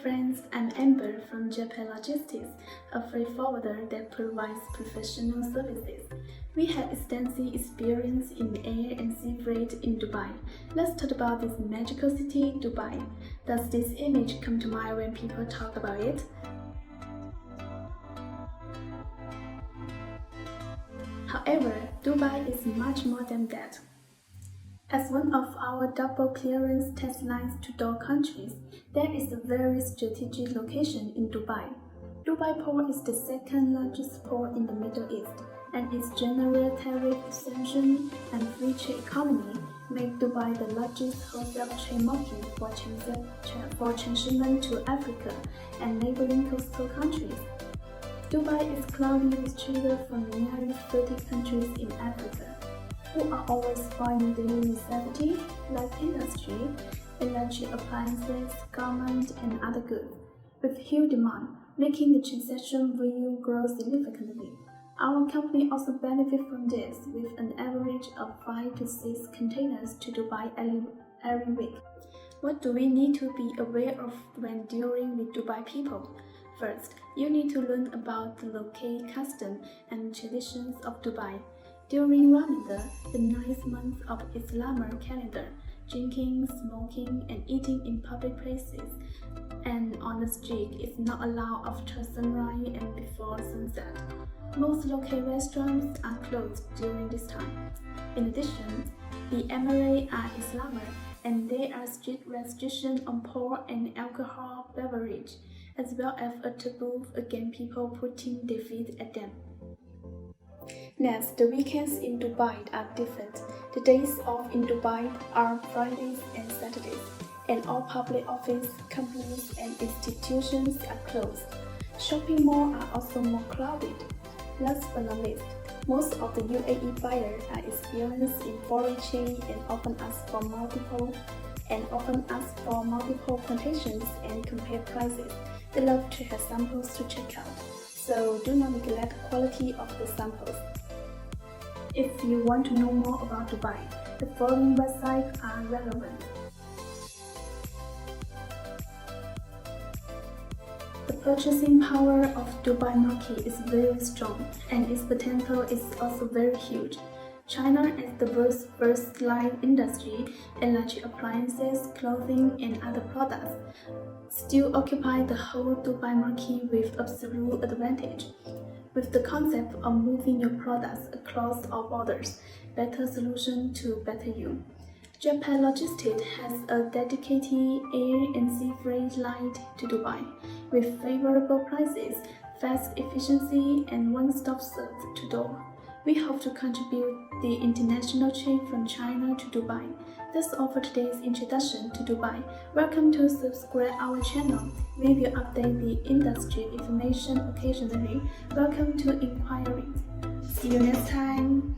friends, I'm Amber from Japan Logistics, a freight forwarder that provides professional services. We have extensive experience in air and sea freight in Dubai. Let's talk about this magical city, Dubai. Does this image come to mind when people talk about it? However, Dubai is much more than that. As one of our double clearance test lines to door countries, there is a very strategic location in Dubai. Dubai Port is the second largest port in the Middle East, and its general tariff exemption and free trade economy make Dubai the largest wholesale trade market for transshipment to Africa and neighboring coastal countries. Dubai is closely with traders from nearly 30 countries in Africa, who are always buying daily necessities like industry, electric appliances, garments, and other goods, with huge demand, making the transaction volume grow significantly. Our company also benefits from this, with an average of 5 to 6 containers to Dubai every week. What do we need to be aware of when dealing with Dubai people? First, you need to learn about the local customs and traditions of Dubai. During Ramadan, the 9th month of Islamic calendar, drinking, smoking, and eating in public places and on the street is not allowed after sunrise and before sunset. Most local restaurants are closed during this time. In addition, the Emirates are Islamic, and there are strict restrictions on pork and alcohol beverage, as well as a taboo against people putting their feet at them. Next, the weekends in Dubai are different. The days off in Dubai are Fridays and Saturdays, and all public office, companies, and institutions are closed. Shopping malls are also more crowded. Last but not least, most of the UAE buyers are experienced in foreign trade and often ask for multiple quotations and compare prices. They love to have samples to check out, so do not neglect the quality of the samples. If you want to know more about Dubai, the following websites are relevant. The purchasing power of Dubai market is very strong, and its potential is also very huge. China is the world's first line industry, electric appliances, clothing, and other products, still occupy the whole Dubai market with absolute advantage. With the concept of moving your products across all borders, better solution to better you. Japan Logistics has a dedicated air and sea freight line to Dubai, with favorable prices, fast efficiency, and one-stop service to door. We hope to contribute the international trade from China to Dubai. That's all for today's introduction to Dubai. Welcome to subscribe our channel. We will update the industry information occasionally. Welcome to inquiries. See you next time.